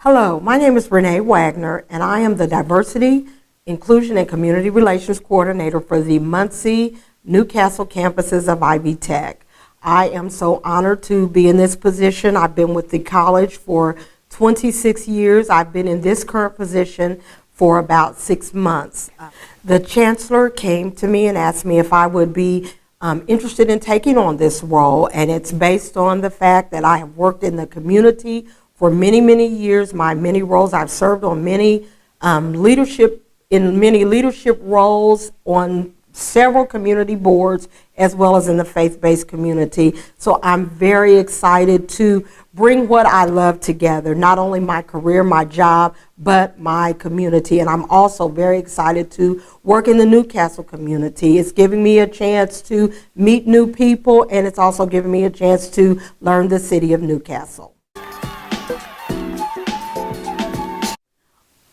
Hello, my name is Renee Wagner, and I am the Diversity, Inclusion, and Community Relations Coordinator for the Muncie, Newcastle campuses of IVYT. I am so honored to be in this position. I've been with the college for 26 years. I've been in this current position for about 6 months. The chancellor came to me and asked me if I would be interested in taking on this role, and it's based on the fact that I have worked in the community for many, many years. My many roles, I've served on many leadership roles on several community boards, as well as in the faith-based community. So I'm very excited to bring what I love together, not only my career, my job, but my community. And I'm also very excited to work in the Newcastle community. It's giving me a chance to meet new people, and it's also giving me a chance to learn the city of Newcastle.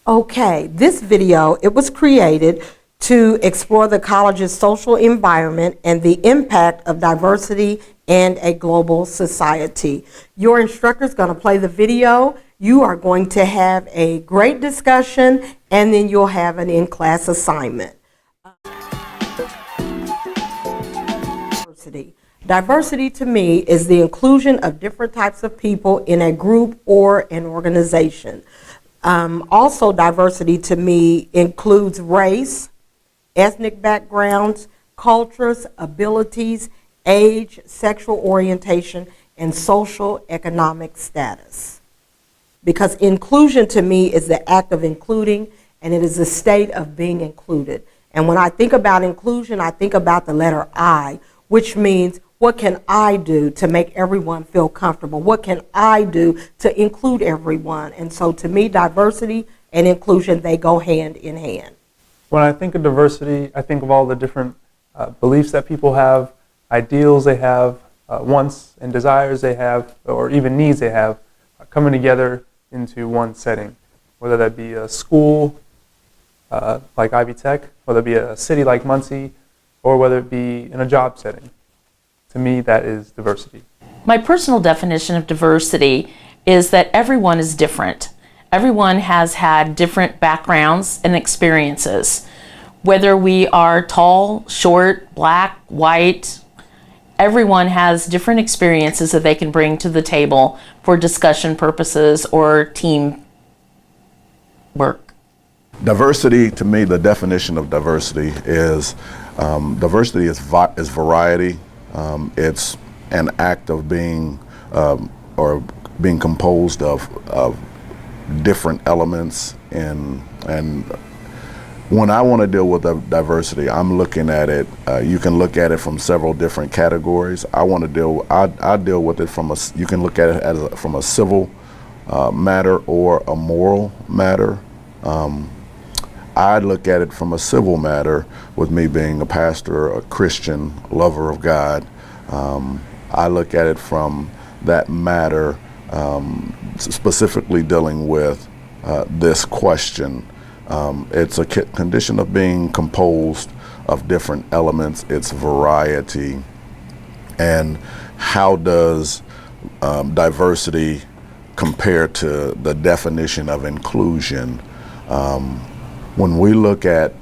Okay, this video, it was created to explore the college's social environment and the impact of diversity and a global society. Your instructor is going to play the video. You are going to have a great discussion, and then you'll have an in-class assignment. Diversity to me is the inclusion of different types of people in a group or an organization. Also, diversity to me includes race, ethnic backgrounds, cultures, abilities, age, sexual orientation, and social economic status. Because inclusion to me is the act of including, and it is the state of being included. And when I think about inclusion, I think about the letter I, which means what can I do to make everyone feel comfortable? What can I do to include everyone? And so to me, diversity and inclusion, they go hand in hand. When I think of diversity, I think of all the different beliefs that people have, ideals they have, wants and desires they have, or even needs they have, coming together into one setting, whether that be a school like IVYT, whether it be a city like Muncie, or whether it be in a job setting. To me, that is diversity. My personal definition of diversity is that everyone is different. Everyone has had different backgrounds and experiences. Whether we are tall, short, black, white, everyone has different experiences that they can bring to the table for discussion purposes or team work. Diversity, to me, the definition of diversity is variety. It's an act of being or being composed of different elements, and when I want to deal with diversity, I'm looking at it. You can look at it from several different categories. I deal with it from you can look at it from a civil matter or a moral matter. I look at it from a civil matter, with me being a pastor, a Christian, lover of God. I look at it from that matter, specifically dealing with this question. It's a condition of being composed of different elements, its variety, and how does diversity compare to the definition of inclusion? When we look at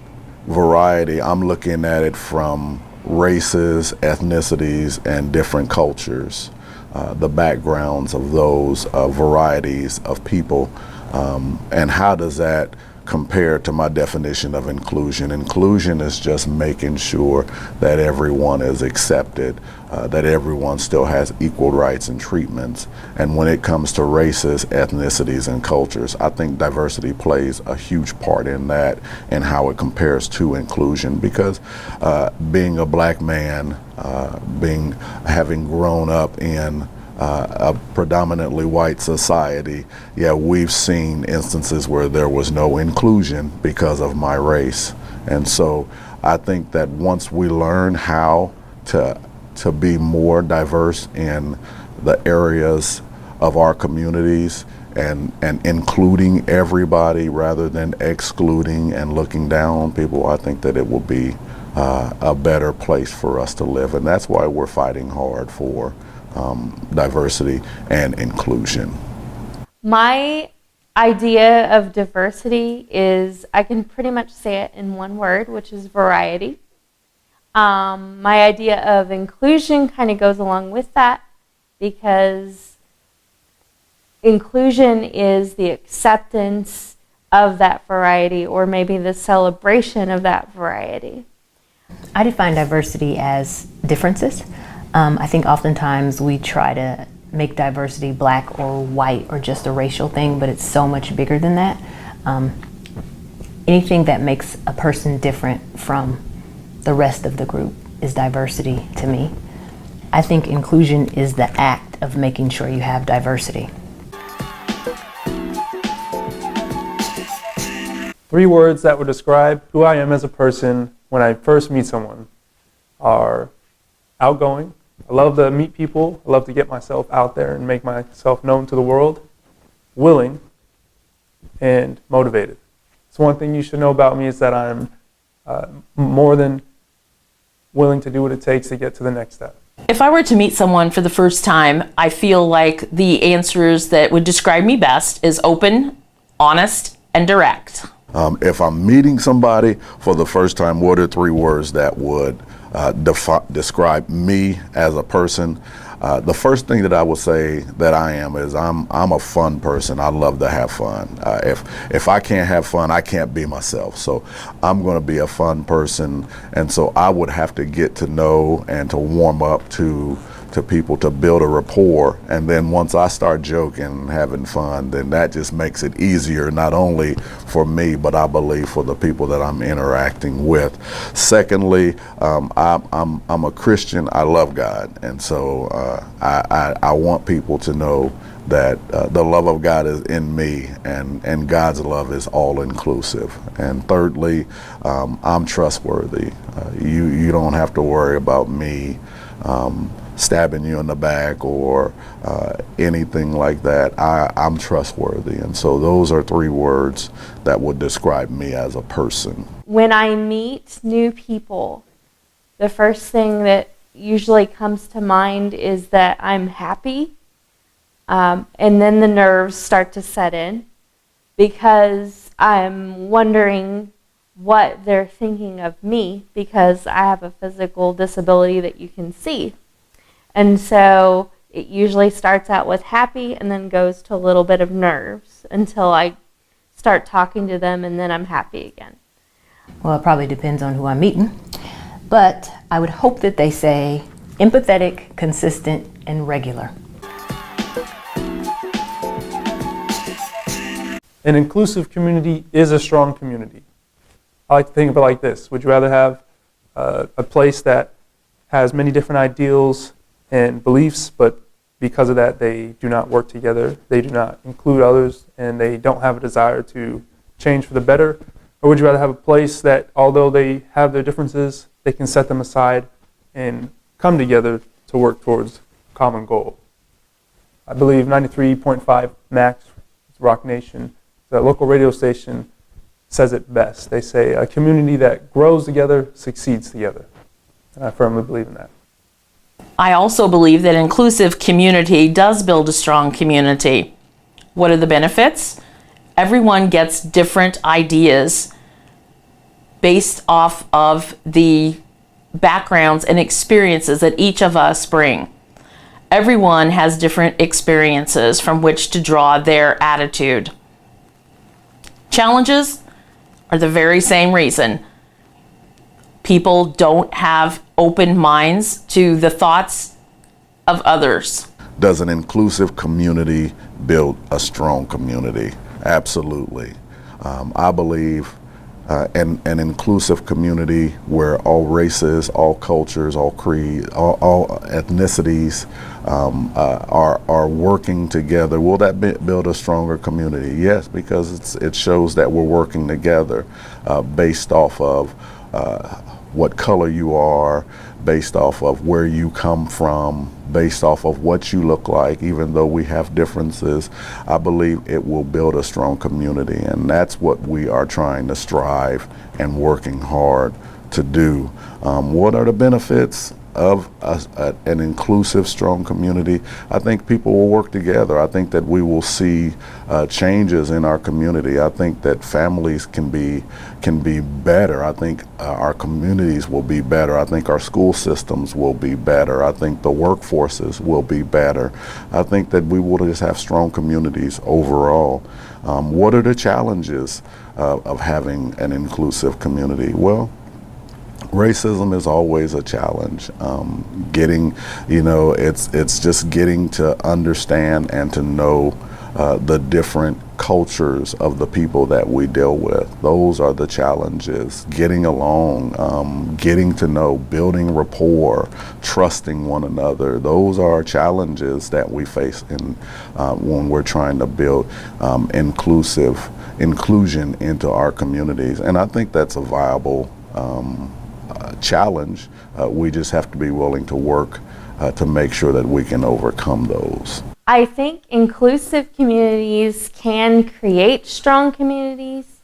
variety, I'm looking at it from races, ethnicities, and different cultures, the backgrounds of those varieties of people, and how does that compare to my definition of inclusion. Inclusion is just making sure that everyone is accepted, that everyone still has equal rights and treatments. And when it comes to races, ethnicities, and cultures, I think diversity plays a huge part in that and how it compares to inclusion, because being a black man, having grown up in a predominantly white society, yeah, we've seen instances where there was no inclusion because of my race. And so I think that once we learn how to be more diverse in the areas of our communities and including everybody rather than excluding and looking down on people, I think that it will be a better place for us to live. And that's why we're fighting hard for diversity and inclusion. My idea of diversity is, I can pretty much say it in one word, which is variety. My idea of inclusion kind of goes along with that, because inclusion is the acceptance of that variety, or maybe the celebration of that variety. I define diversity as differences. I think oftentimes we try to make diversity black or white or just a racial thing, but it's so much bigger than that. Anything that makes a person different from the rest of the group is diversity to me. I think inclusion is the act of making sure you have diversity. 3 words that would describe who I am as a person when I first meet someone are outgoing. I love to meet people. I love to get myself out there and make myself known to the world. Willing and motivated. So one thing you should know about me is that I'm more than willing to do what it takes to get to the next step. If I were to meet someone for the first time, I feel like the answers that would describe me best is open, honest, and direct. If I'm meeting somebody for the first time, what are 3 words that would describe me as a person? The first thing that I would say that I am is I'm a fun person. I love to have fun. If I can't have fun, I can't be myself. So I'm going to be a fun person, and so I would have to get to know and to warm up to people, to build a rapport. And then once I start joking and having fun, then that just makes it easier, not only for me, but I believe for the people that I'm interacting with. Secondly, I'm a Christian. I love God. And so I want people to know that the love of God is in me, and God's love is all inclusive. And thirdly, I'm trustworthy. You don't have to worry about me stabbing you in the back or anything like that. I'm trustworthy. And so those are 3 words that would describe me as a person. When I meet new people, the first thing that usually comes to mind is that I'm happy, and then the nerves start to set in, because I'm wondering what they're thinking of me, because I have a physical disability that you can see. And so it usually starts out with happy and then goes to a little bit of nerves until I start talking to them, and then I'm happy again. Well, it probably depends on who I'm meeting, but I would hope that they say empathetic, consistent, and regular. An inclusive community is a strong community. I like to think of it like this. Would you rather have a place that has many different ideals and beliefs, but because of that they do not work together, they do not include others, and they don't have a desire to change for the better? Or would you rather have a place that, although they have their differences, they can set them aside and come together to work towards a common goal? I believe 93.5 Max, Rock Nation, the local radio station, says it best. They say a community that grows together succeeds together. And I firmly believe in that. I also believe that inclusive community does build a strong community. What are the benefits? Everyone gets different ideas based off of the backgrounds and experiences that each of us bring. Everyone has different experiences from which to draw their attitude. Challenges are the very same reason. People don't have open minds to the thoughts of others. Does an inclusive community build a strong community? Absolutely. I believe an inclusive community where all races, all cultures, all creeds, all ethnicities are working together. Will that build a stronger community? Yes, because it shows that we're working together based off of what color you are, based off of where you come from, based off of what you look like. Even though we have differences, I believe it will build a strong community, and that's what we are trying to strive and working hard to do. What are the benefits? an inclusive, strong community, I think people will work together. I think that we will see changes in our community. I think that families can be better. I think our communities will be better. I think our school systems will be better. I think the workforces will be better. I think that we will just have strong communities overall. What are the challenges of having an inclusive community? Well, racism is always a challenge. It's just getting to understand and to know the different cultures of the people that we deal with. Those are the challenges. Getting along, getting to know, building rapport, trusting one another. Those are challenges that we face when we're trying to build inclusion into our communities. And I think that's a viable challenge. We just have to be willing to work to make sure that we can overcome those. I think inclusive communities can create strong communities,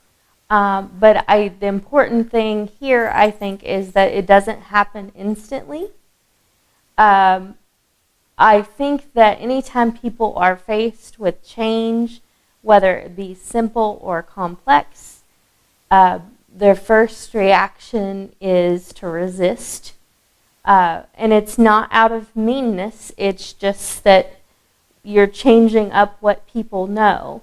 but the important thing here, I think, is that it doesn't happen instantly. I think that anytime people are faced with change, whether it be simple or complex, their first reaction is to resist. And it's not out of meanness, it's just that you're changing up what people know.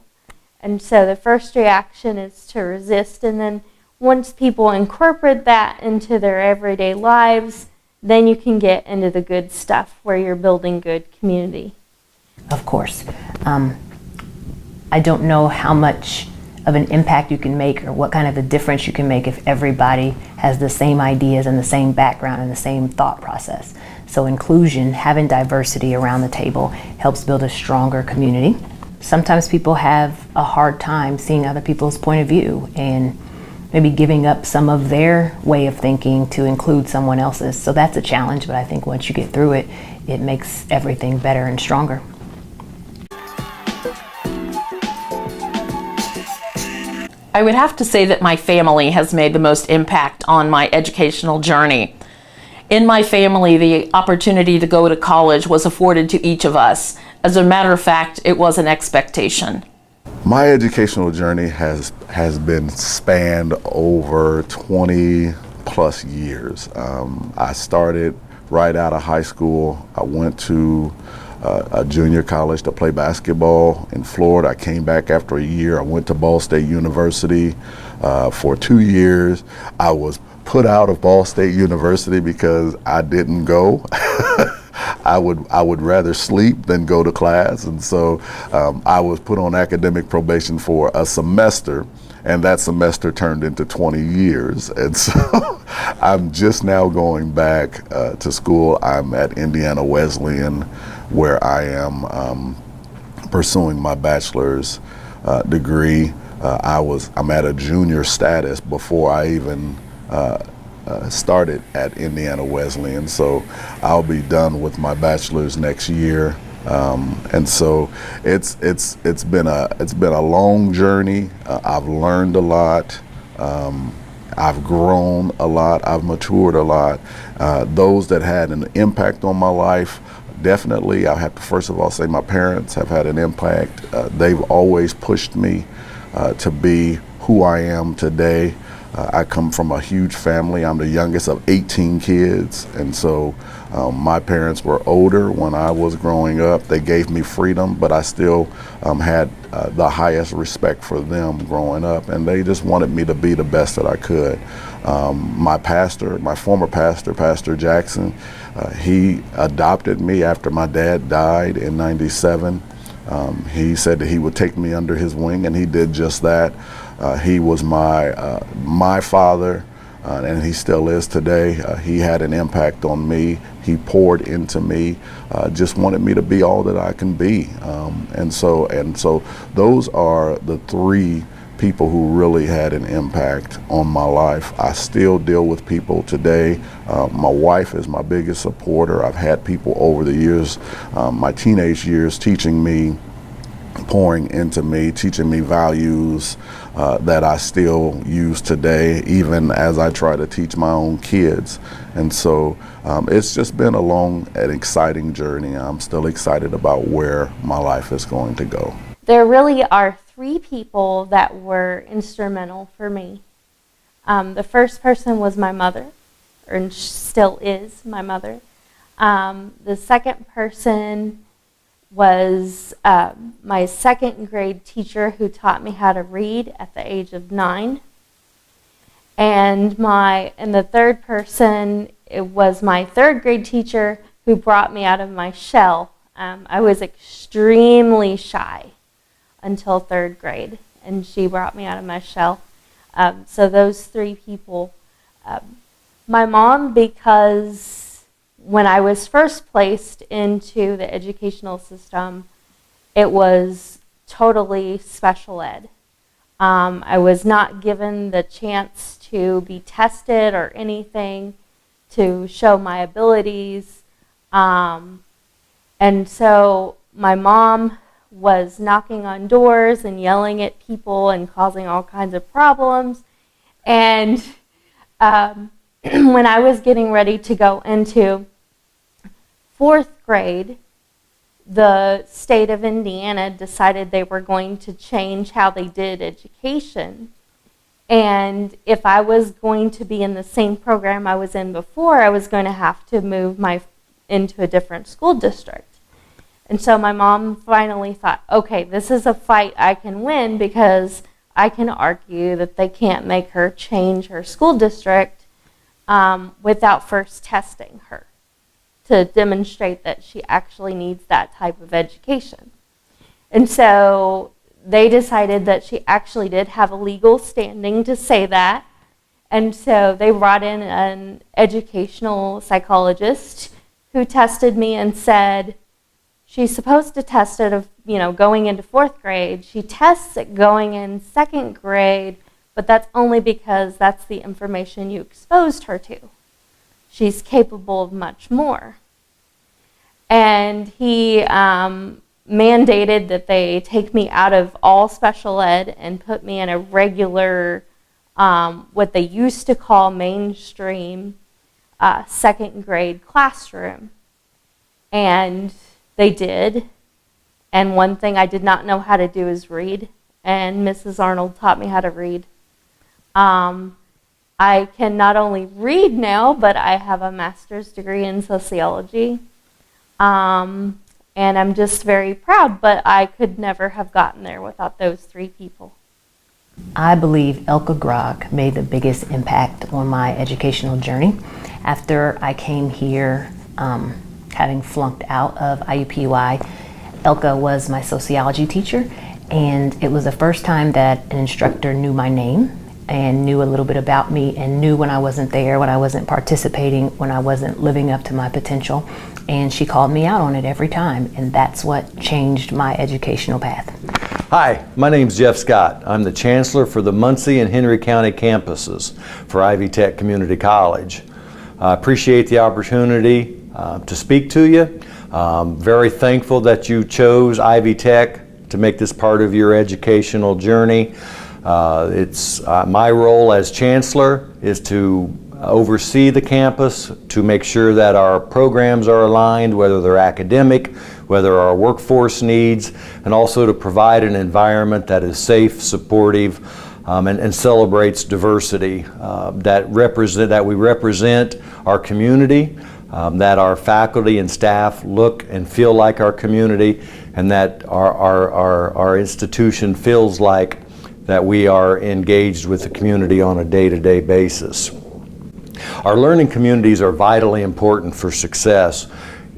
And so the first reaction is to resist, and then once people incorporate that into their everyday lives, then you can get into the good stuff where you're building good community. Of course. I don't know how much of an impact you can make or what kind of a difference you can make if everybody has the same ideas and the same background and the same thought process. So inclusion, having diversity around the table, helps build a stronger community. Sometimes people have a hard time seeing other people's point of view and maybe giving up some of their way of thinking to include someone else's. So that's a challenge, but I think once you get through it, it makes everything better and stronger. I would have to say that my family has made the most impact on my educational journey. In my family, the opportunity to go to college was afforded to each of us. As a matter of fact, it was an expectation. My educational journey has been spanned over 20 plus years. I started right out of high school. I went to a junior college to play basketball in Florida. I came back after a year. I went to Ball State University for 2 years. I was put out of Ball State University because I didn't go. I would rather sleep than go to class, and so I was put on academic probation for a semester, and that semester turned into 20 years. And so I'm just now going back to school. I'm at Indiana Wesleyan, where I am pursuing my bachelor's degree. I'm at a junior status before I even started at Indiana Wesleyan, so I'll be done with my bachelor's next year. And so it's been a long journey. I've learned a lot. I've grown a lot. I've matured a lot. Those that had an impact on my life, definitely, I have to first of all say my parents have had an impact. They've always pushed me to be who I am today. I come from a huge family. I'm the youngest of 18 kids, and so my parents were older when I was growing up. They gave me freedom, but I still had the highest respect for them growing up, and they just wanted me to be the best that I could. My former pastor, Pastor Jackson, he adopted me after my dad died in '97. He said that he would take me under his wing, and he did just that. He was my father, and he still is today. He had an impact on me. He poured into me, just wanted me to be all that I can be. And so those are the three people who really had an impact on my life. I still deal with people today. My wife is my biggest supporter. I've had people over the years, my teenage years, teaching me pouring into me, teaching me values that I still use today, even as I try to teach my own kids. And so it's just been a long and exciting journey. I'm still excited about where my life is going to go. There really are three people that were instrumental for me. The first person was my mother, or still is my mother. The second person was my second grade teacher who taught me how to read at the age of 9. And the third person, it was my third grade teacher who brought me out of my shell. I was extremely shy until third grade, and she brought me out of my shell. So those three people. My mom, because when I was first placed into the educational system, it was totally special ed. I was not given the chance to be tested or anything to show my abilities. And so my mom was knocking on doors and yelling at people and causing all kinds of problems. And when I was getting ready to go into 4th grade, the state of Indiana decided they were going to change how they did education. And if I was going to be in the same program I was in before, I was going to have to move into a different school district. And so my mom finally thought, okay, this is a fight I can win, because I can argue that they can't make her change her school district without first testing her to demonstrate that she actually needs that type of education. And so they decided that she actually did have a legal standing to say that. And so they brought in an educational psychologist who tested me and said, she's supposed to test it going into 4th grade. She tests it going in 2nd grade, but that's only because that's the information you exposed her to. She's capable of much more. And he mandated that they take me out of all special ed and put me in a regular, what they used to call mainstream 2nd grade classroom. And they did. And one thing I did not know how to do is read. And Mrs. Arnold taught me how to read. I can not only read now, but I have a master's degree in sociology. And I'm just very proud, but I could never have gotten there without those three people. I believe Elka Grog made the biggest impact on my educational journey. After I came here, having flunked out of IUPUI, Elka was my sociology teacher, and it was the first time that an instructor knew my name and knew a little bit about me and knew when I wasn't there, when I wasn't participating, when I wasn't living up to my potential. And she called me out on it every time, and that's what changed my educational path. Hi, my name's Jeff Scott. I'm the Chancellor for the Muncie and Henry County campuses for IVYT Community College. I appreciate the opportunity to speak to you. Very thankful that you chose IVYT to make this part of your educational journey. It's my role as Chancellor is to oversee the campus, to make sure that our programs are aligned, whether they're academic, whether our workforce needs, and also to provide an environment that is safe, supportive, and celebrates diversity, that we represent our community, that our faculty and staff look and feel like our community, and that our institution feels like that we are engaged with the community on a day-to-day basis. Our learning communities are vitally important for success.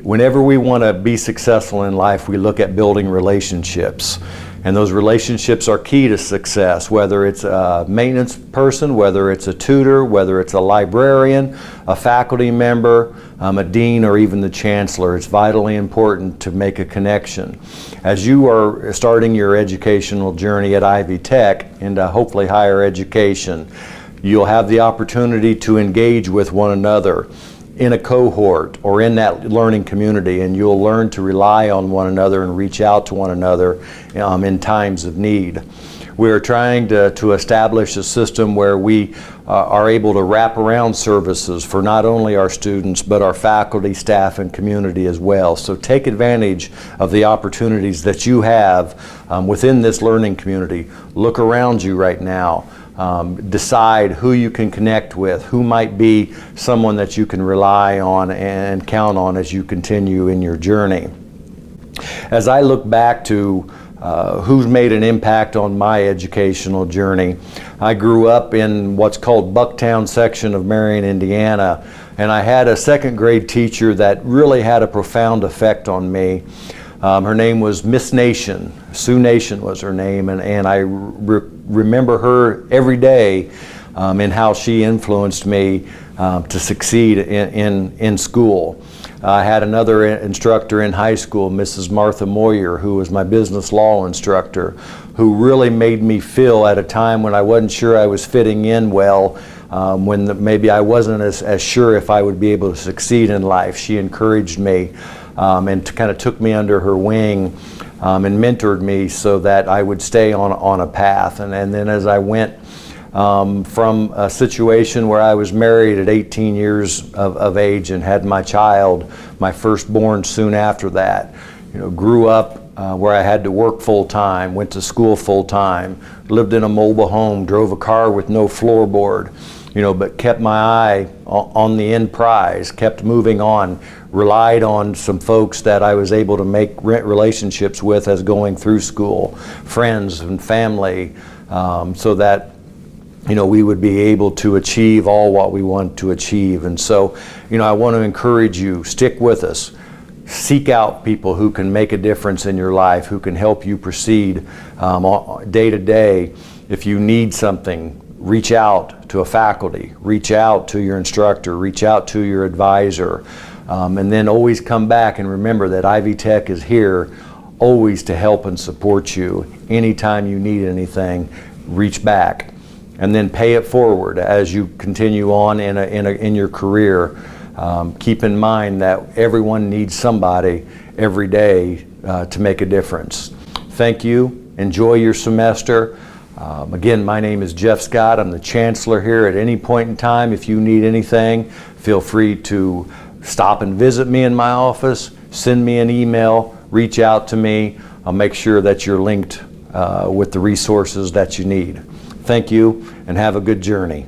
Whenever we want to be successful in life, we look at building relationships. And those relationships are key to success, whether it's a maintenance person, whether it's a tutor, whether it's a librarian, a faculty member, a dean, or even the chancellor. It's vitally important to make a connection. As you are starting your educational journey at IVYT into hopefully higher education, you'll have the opportunity to engage with one another. in a cohort or in that learning community, and you'll learn to rely on one another and reach out to one another in times of need. We're trying to establish a system where we are able to wrap around services for not only our students, but our faculty, staff, and community as well. So take advantage of the opportunities that you have within this learning community. Look around you right now. Decide who you can connect with, who might be someone that you can rely on and count on as you continue in your journey. As I look back to who's made an impact on my educational journey, I grew up in what's called Bucktown section of Marion, Indiana, and I had a second grade teacher that really had a profound effect on me. Her name was Miss Nation. Sue Nation was her name, and I remember her every day in how she influenced me to succeed in school. I had another instructor in high school, Mrs. Martha Moyer, who was my business law instructor, who really made me feel at a time when I wasn't sure I was fitting in well, when maybe I wasn't as sure if I would be able to succeed in life. She encouraged me and kind of took me under her wing and mentored me so that I would stay on a path. And then as I went from a situation where I was married at 18 years of age and had my child, my firstborn, soon after that, grew up where I had to work full-time, went to school full-time, lived in a mobile home, drove a car with no floorboard, but kept my eye on the end prize, kept moving on, relied on some folks that I was able to make relationships with as going through school, friends and family, so that we would be able to achieve all what we want to achieve. And so, I want to encourage you, stick with us. Seek out people who can make a difference in your life, who can help you proceed day to day. If you need something, reach out to a faculty, reach out to your instructor, reach out to your advisor, and then always come back and remember that Ivy Tech is here always to help and support you. Anytime you need anything, reach back. And then pay it forward as you continue on in your career. Keep in mind that everyone needs somebody every day to make a difference. Thank you. Enjoy your semester. Again, my name is Jeff Scott. I'm the Chancellor here. At any point in time, if you need anything, feel free to stop and visit me in my office, send me an email, reach out to me. I'll make sure that you're linked with the resources that you need. Thank you, and have a good journey.